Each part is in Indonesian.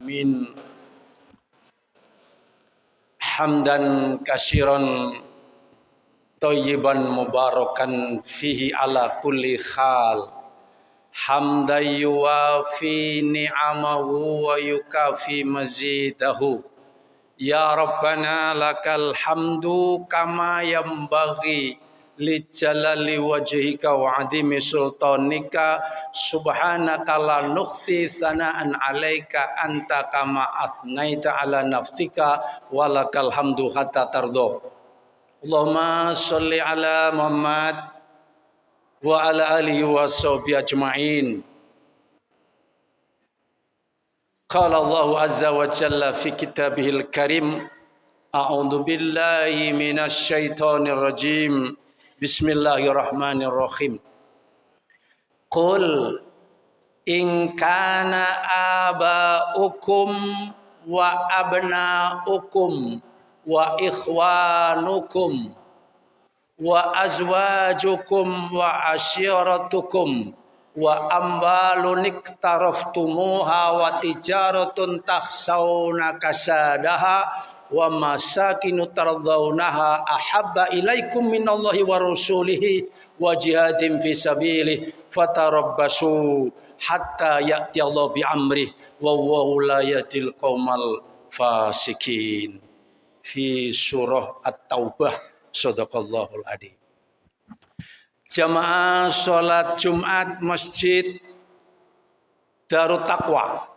alamin. Hamdan katsiran thayyiban mubarakan fihi ala kulli hal. Hamdan yuwafi ni'amahu wa yukafi mazidahu. Ya Rabbana lakal hamdu kama yambaghi li jalali wajhika wa adimi sultanika. Subhanaka la nukhsi sana'an alaika anta kama asnaita ala nafsika walakal hamdu hatta tardo. Allahumma sholli ala Muhammad wa ala alihi wa sahbihi ajma'in. Qala Allahu azza wa jalla fi kitabihil karim. A'udzu billahi minasy syaithanir rajim. Bismillahirrahmanirrahim. Qul in kana aba'ukum wa abna'ukum wa ikhwanukum wa azwajukum wa asyiratukum wa amwalun iktaraftumuha wa tijaratun takhshawna kasadaha wa masakinu tardawnaha ahabba ilaikum minallahi wa rasulihi wa jihadin fi sabilihi fatarabbasu hatta ya'ti Allah bi amrih wa huwa la yahdil qaumal fasikin. Fi surah At-Taubah. Shadaqallahul adzim. Jamaah sholat Jumat Masjid Darut Taqwa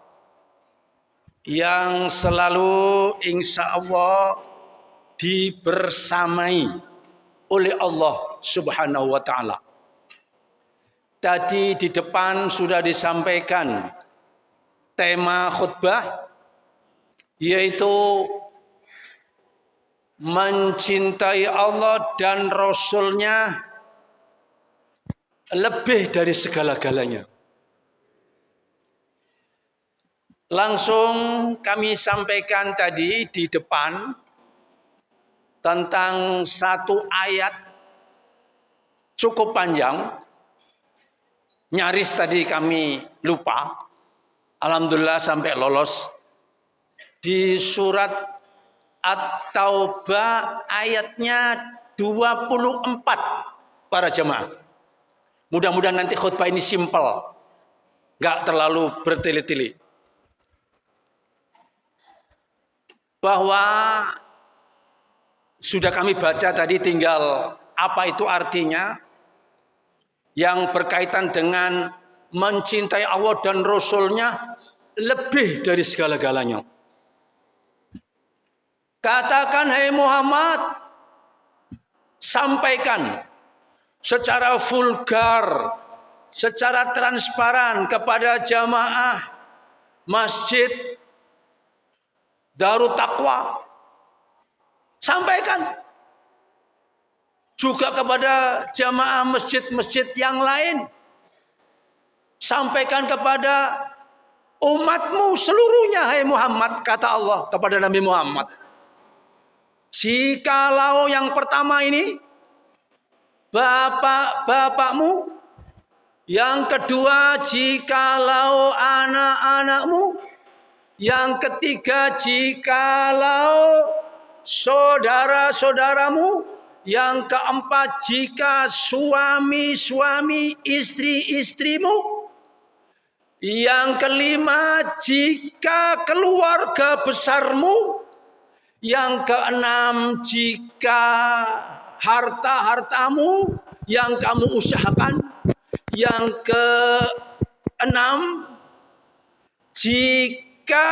yang selalu insya Allah dibersamai oleh Allah Subhanahu wa ta'ala. Tadi di depan sudah disampaikan tema khutbah, yaitu mencintai Allah dan Rasul-Nya lebih dari segala-galanya. Langsung kami sampaikan tadi di depan tentang satu ayat cukup panjang. Nyaris tadi kami lupa. Alhamdulillah sampai lolos. Di surat At-Taubah ayatnya 24 para jemaah. Mudah-mudahan nanti khutbah ini simpel, gak terlalu bertele-tele. Bahwa sudah kami baca tadi, tinggal apa itu artinya yang berkaitan dengan mencintai Allah dan Rasul-Nya lebih dari segala-galanya. Katakan, hai Muhammad, sampaikan secara vulgar, secara transparan kepada jamaah Masjid Darut Taqwa. Sampaikan juga kepada jamaah masjid-masjid yang lain. Sampaikan kepada umatmu seluruhnya, hai Muhammad, kata Allah kepada Nabi Muhammad. Jikalau yang pertama ini bapak-bapakmu, yang kedua jikalau anak-anakmu, yang ketiga jikalau saudara-saudaramu, yang keempat jika suami-suami istri-istrimu, yang kelima jika keluarga besarmu, yang keenam jika harta-hartamu yang kamu usahakan, yang keenam jika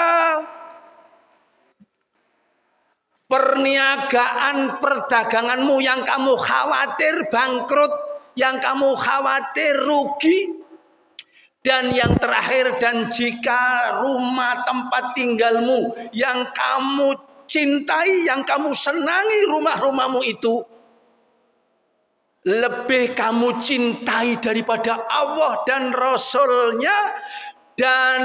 perniagaan perdaganganmu yang kamu khawatir bangkrut, yang kamu khawatir rugi, dan yang terakhir, dan jika rumah tempat tinggalmu yang kamu cintai, yang kamu senangi rumah-rumahmu itu lebih kamu cintai daripada Allah dan Rasul-Nya dan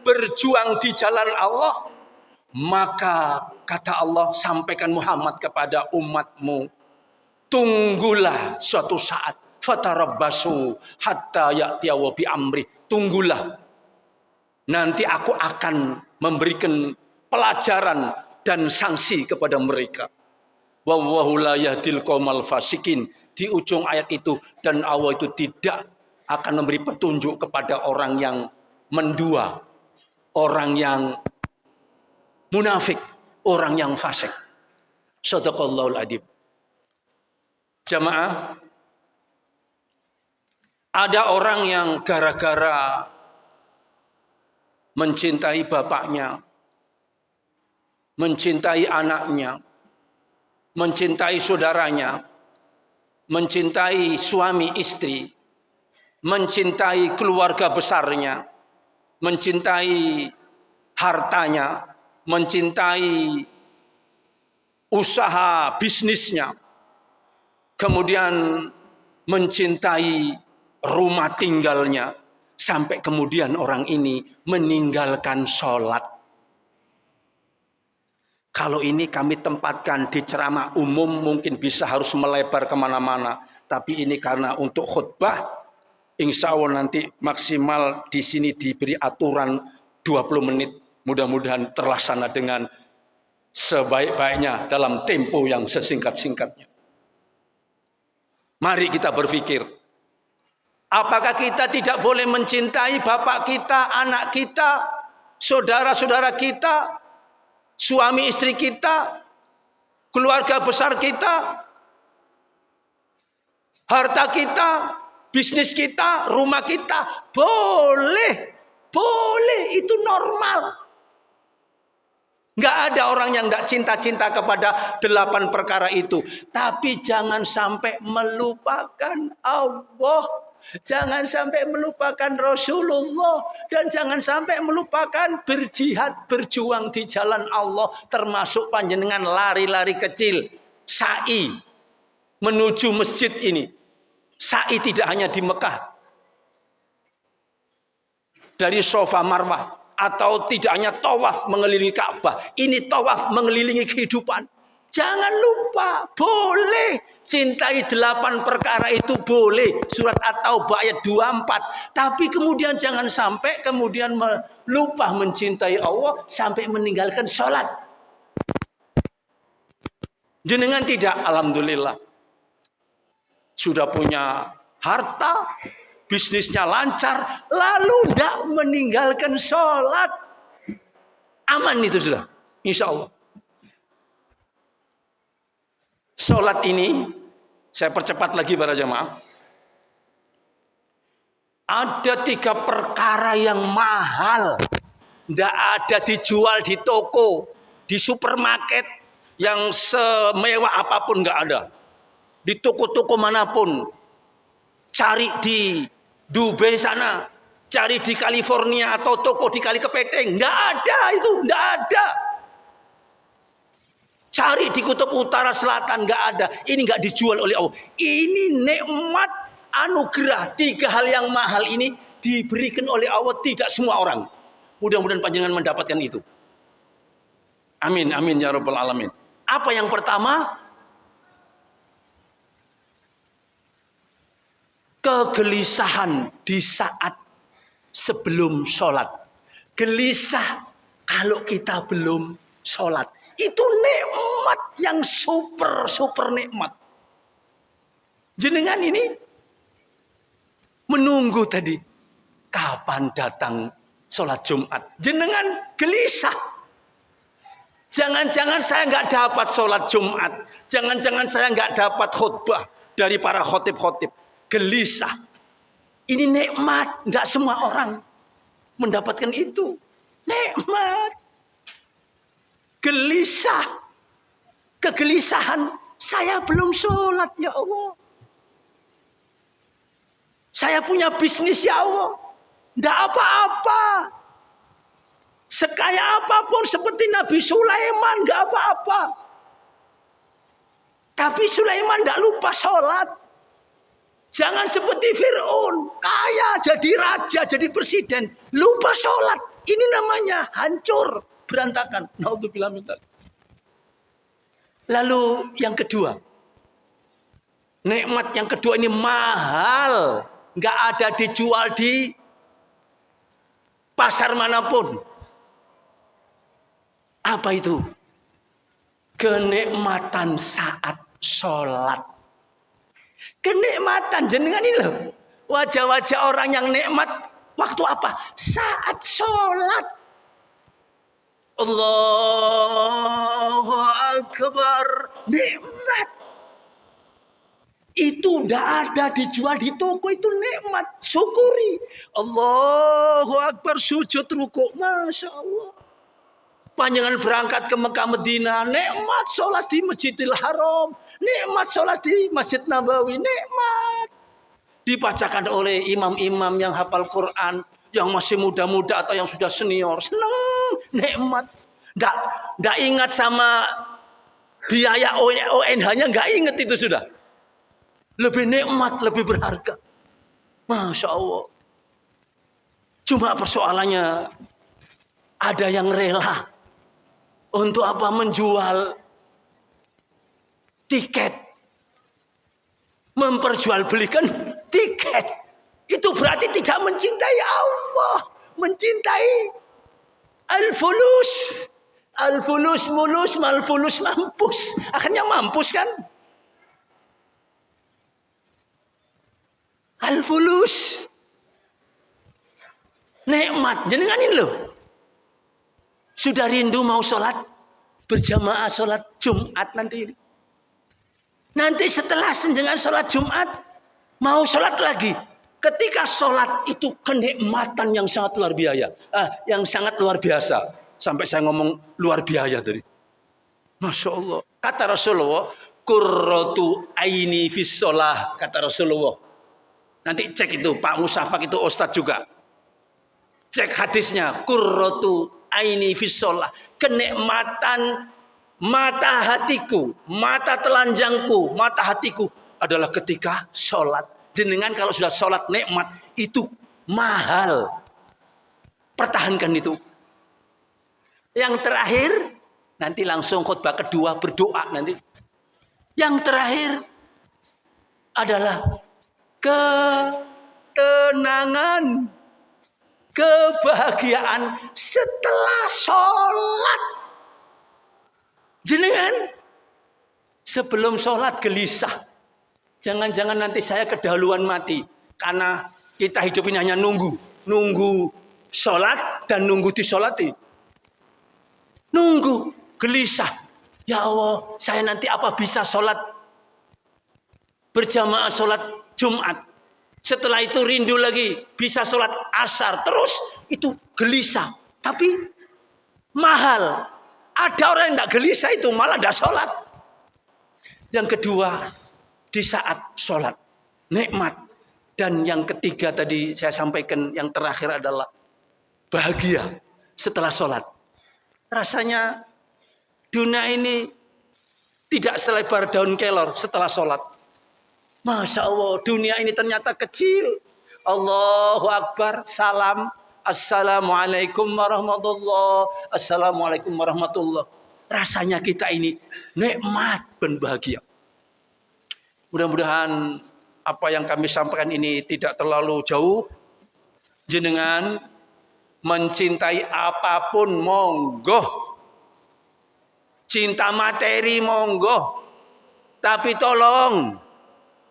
berjuang di jalan Allah, maka kata Allah, sampaikan Muhammad kepada umatmu, tunggulah suatu saat, fatarabbasu hatta ya'tiya bi amri, tunggulah Nanti aku akan memberikan pelajaran dan sanksi kepada mereka. Wallahu la yahdil qaumal fasikin. Di ujung ayat itu, dan Allah itu tidak akan memberi petunjuk kepada orang yang mendua, orang yang munafik, orang yang fasik. Shadaqallahul adzim. Jamaah, ada orang yang gara-gara mencintai bapaknya, mencintai anaknya, mencintai saudaranya, mencintai suami istri, mencintai keluarga besarnya, mencintai hartanya, mencintai usaha bisnisnya, kemudian mencintai rumah tinggalnya, sampai kemudian orang ini meninggalkan sholat. Kalau ini kami tempatkan di ceramah umum, mungkin bisa harus melebar kemana-mana. Tapi ini karena untuk khutbah, insya Allah nanti maksimal di sini diberi aturan 20 menit. Mudah-mudahan terlaksana dengan sebaik-baiknya dalam tempo yang sesingkat-singkatnya. Mari kita berpikir, apakah kita tidak boleh mencintai bapak kita, anak kita, saudara-saudara kita, suami istri kita, keluarga besar kita, harta kita, bisnis kita, rumah kita? Boleh, boleh, itu normal. Nggak ada orang yang nggak cinta-cinta kepada 8 perkara itu. Tapi jangan sampai melupakan Allah. Jangan sampai melupakan Rasulullah. Dan jangan sampai melupakan berjihad, berjuang di jalan Allah. Termasuk panjenengan lari-lari kecil. Sa'i menuju masjid ini. Sa'i tidak hanya di Mekah. Dari Safa Marwah. Atau tidak hanya tawaf mengelilingi Ka'bah. Ini tawaf mengelilingi kehidupan. Jangan lupa, boleh. Cintai 8 perkara itu boleh. Surat At-Taubah ayat 24. Tapi kemudian jangan sampai kemudian lupa mencintai Allah sampai meninggalkan sholat. Jenengan tidak, alhamdulillah. Sudah punya harta, bisnisnya lancar, lalu tidak meninggalkan sholat. Aman itu sudah, insya Allah. Sholat ini, saya percepat lagi para jamaah. Ada 3 perkara yang mahal. Tidak ada dijual di toko, di supermarket, yang semewah apapun nggak ada. Di toko-toko manapun. Cari di Dubai sana, cari di California atau toko di Kali Kepeteng, nggak ada itu, nggak ada. Cari di kutub utara selatan, nggak ada. Ini nggak dijual oleh Allah. Ini nikmat anugerah. 3 hal yang mahal ini diberikan oleh Allah, tidak semua orang. Mudah-mudahan panjenengan mendapatkan itu. Amin, amin ya rabbal alamin. Apa yang pertama? Kegelisahan di saat sebelum sholat. Gelisah kalau kita belum sholat. Itu nikmat yang super nikmat. Jenengan ini menunggu tadi. Kapan datang sholat Jumat? Jenengan gelisah. Jangan-jangan saya nggak dapat sholat Jumat. Jangan-jangan saya nggak dapat khutbah dari para khotib-khotib. Gelisah. Ini nikmat. Tidak semua orang mendapatkan itu. Nikmat. Gelisah. Kegelisahan. Saya belum sholat ya Allah. Saya punya bisnis ya Allah. Tidak apa-apa. Sekaya apapun seperti Nabi Sulaiman. Tidak apa-apa. Tapi Sulaiman tidak lupa sholat. Jangan seperti Fir'aun, kaya, jadi raja, jadi presiden, lupa sholat. Ini namanya hancur, berantakan. Naudzubillah min dzalik. Lalu yang kedua, nikmat yang kedua ini mahal, nggak ada dijual di pasar manapun. Apa itu? Kenikmatan saat sholat. Kenikmatan jenengan ini loh. Wajah-wajah orang yang nikmat waktu apa? Saat sholat. Allahu Akbar. Nikmat. Itu tidak ada dijual di toko, itu nikmat. Syukuri. Allahu Akbar, sujud rukuk. Masya Allah. Panjangan berangkat ke Mekah Medina, nikmat sholat di Masjidil Haram, nikmat sholat di Masjid Nabawi, nikmat. Dibacakan oleh imam-imam yang hafal Quran, yang masih muda-muda atau yang sudah senior, senang, nikmat. Nggak ingat sama biaya ONH-nya, nggak ingat itu sudah. Lebih nikmat, lebih berharga. Masya Allah. Cuma persoalannya ada yang rela untuk apa? Menjual tiket, memperjualbelikan tiket. Itu berarti tidak mencintai Allah, mencintai al-fulus. Al-fulus mulus, mal-fulus mampus. Akhirnya mampus kan? Al-fulus. Nikmat. Jenengan ini loh. Sudah rindu mau sholat berjamaah, sholat Jumat nanti ini. Nanti setelah senjangan sholat Jumat, mau sholat lagi. Ketika sholat itu kenikmatan yang sangat luar biasa. Yang sangat luar biasa. Sampai saya ngomong luar biasa tadi. Masya Allah. Kata Rasulullah, qurratu aini fis sholah. Kata Rasulullah. Nanti cek itu, Pak Musafak itu Ustadz juga. Cek hadisnya, qurratu aini fis sholah. Kenikmatan mata hatiku, mata telanjangku, mata hatiku adalah ketika sholat. Jenengan kalau sudah sholat nikmat, itu mahal. Pertahankan itu. Yang terakhir, nanti langsung khutbah kedua berdoa nanti. Yang terakhir adalah ketenangan, kebahagiaan setelah sholat. Jenengan sebelum sholat gelisah. Jangan-jangan nanti saya kedahuluan mati. Karena kita hidup ini hanya nunggu sholat dan nunggu disolati. Nunggu, gelisah. Ya Allah, saya nanti apa bisa sholat berjamaah sholat Jumat. Setelah itu rindu lagi, bisa sholat asar. Terus itu gelisah. Tapi mahal. Ada orang yang tidak gelisah itu, malah tidak sholat. Yang kedua, di saat sholat. Nikmat. Dan yang ketiga tadi saya sampaikan, yang terakhir adalah bahagia setelah sholat. Rasanya dunia ini tidak selebar daun kelor setelah sholat. Masya Allah, dunia ini ternyata kecil. Allahu Akbar, salam. Assalamualaikum warahmatullahi. Assalamualaikum warahmatullahi. Rasanya kita ini nikmat dan bahagia. Mudah-mudahan apa yang kami sampaikan ini tidak terlalu jauh. Jenengan mencintai apapun monggo. Cinta materi monggo. Tapi tolong,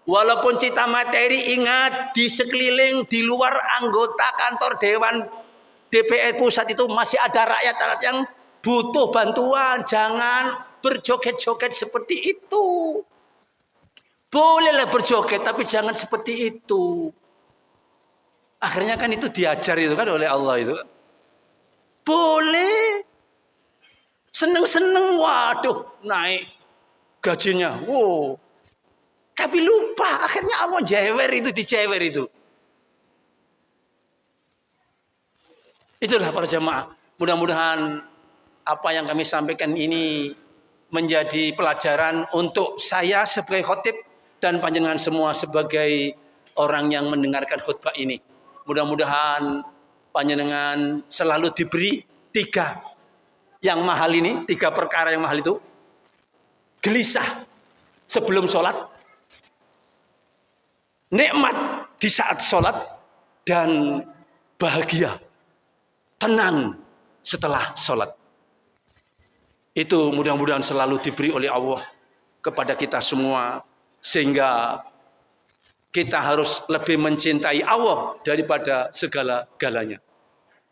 walaupun cinta materi, ingat di sekeliling, di luar anggota kantor Dewan DPR Pusat itu masih ada rakyat-rakyat yang butuh bantuan. Jangan berjoget-joget seperti itu. Bolehlah berjoget, tapi jangan seperti itu. Akhirnya kan itu diajar itu kan oleh Allah itu. Boleh. Seneng-seneng, waduh, naik gajinya. Wow. Tapi lupa, akhirnya Allah jewer itu, dijewer itu. Itulah para jamaah. Mudah-mudahan apa yang kami sampaikan ini menjadi pelajaran untuk saya sebagai khotib dan panjenengan semua sebagai orang yang mendengarkan khutbah ini. Mudah-mudahan panjenengan selalu diberi 3 yang mahal ini, 3 perkara yang mahal itu. Gelisah sebelum sholat, nikmat di saat sholat, dan bahagia tenang setelah sholat. Itu mudah-mudahan selalu diberi oleh Allah kepada kita semua, sehingga kita harus lebih mencintai Allah daripada segala-galanya.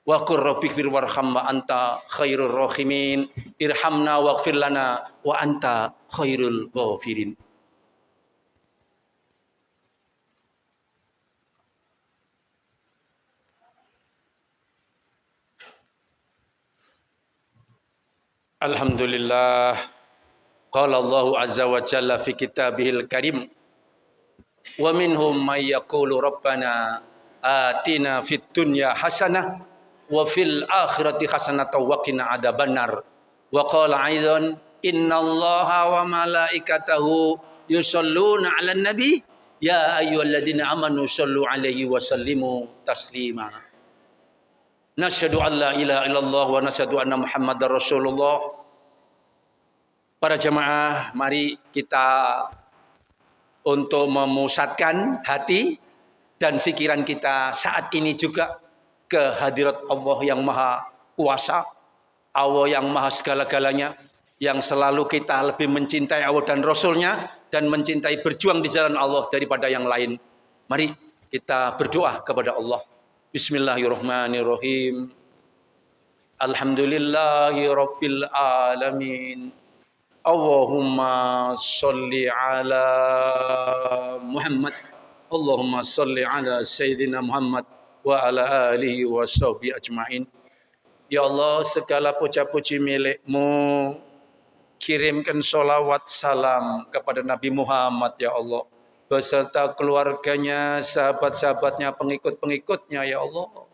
Wa qur rabbighfir warham wa anta khairur rahimin, irhamna waghfir lana wa anta khairul ghafirin. Alhamdulillah, qala Allahu azza wa jalla fi kitabihil karim, wa minhum may yaqulu rabbana atina fid dunya hasanah wa fil akhirati hasanatan wa qina adzabannar. Wa qala aidan innallaha wa malaikatahu yusholluna 'alan nabi ya ayyuhalladzina amanu shollu 'alaihi wa sallimu taslima. Nasyhadu an la ilaha illallah wa nasyhadu anna muhammadar rasulullah. Para jemaah, mari kita untuk memusatkan hati dan pikiran kita saat ini juga ke hadirat Allah yang maha kuasa, Allah yang maha segala-galanya, yang selalu kita lebih mencintai Allah dan Rasulnya, dan mencintai berjuang di jalan Allah daripada yang lain. Mari kita berdoa kepada Allah. Bismillahirrahmanirrahim. Alhamdulillahi rabbil alamin. Allahumma sholli ala Muhammad. Allahumma sholli ala Sayyidina Muhammad wa ala alihi wa sahbihi ajma'in. Ya Allah, segala puja-puji milik-Mu. Kirimkan sholawat salam kepada Nabi Muhammad ya Allah, beserta keluarganya, sahabat-sahabatnya, pengikut-pengikutnya ya Allah,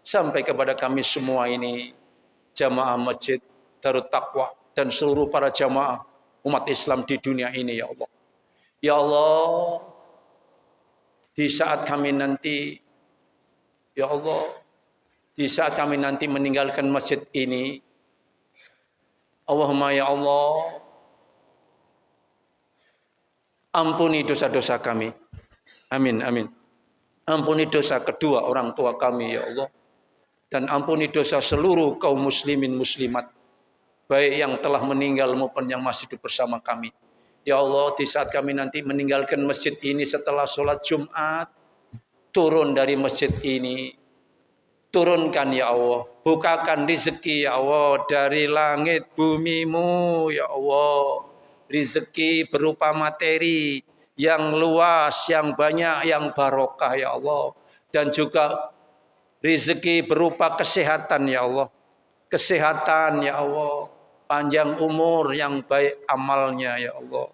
sampai kepada kami semua ini, jamaah Masjid Darut Taqwa dan seluruh para jamaah umat Islam di dunia ini ya Allah. Ya Allah, di saat kami nanti, ya Allah, di saat kami nanti meninggalkan masjid ini, Allahumma ya Allah, ampuni dosa-dosa kami. Amin, amin. Ampuni dosa kedua orang tua kami ya Allah. Dan ampuni dosa seluruh kaum muslimin muslimat, baik yang telah meninggal maupun yang masih hidup bersama kami. Ya Allah, di saat kami nanti meninggalkan masjid ini setelah sholat Jumat, turun dari masjid ini, turunkan ya Allah, bukakan rezeki ya Allah dari langit bumi-Mu ya Allah, rezeki berupa materi yang luas, yang banyak, yang barokah ya Allah, dan juga rezeki berupa kesehatan ya Allah, kesehatan ya Allah, panjang umur yang baik amalnya ya Allah.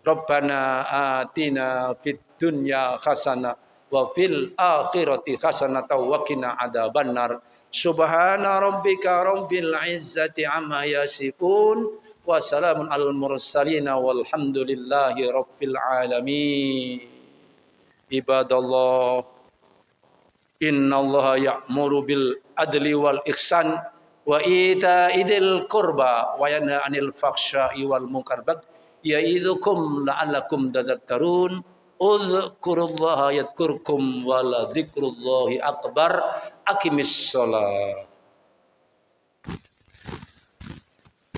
Rabbana atina fid dunya hasanah wa fil akhirati hasanatan wa qina adzabannar. Subhana rabbika rabbil izzati amma yasifun wa salamun alal mursalin walhamdulillahi rabbil alamin. Ibadallah, innallaha ya'muru bil adli wal ihsan wa ita'idil qurba wa yanha 'anil fakhsya'i wal munkar ya'idukum la'allakum tadhakkarun. Udhkurullaha yadhkurkum wa la dzikrullahi akbar. Aqimis shalah.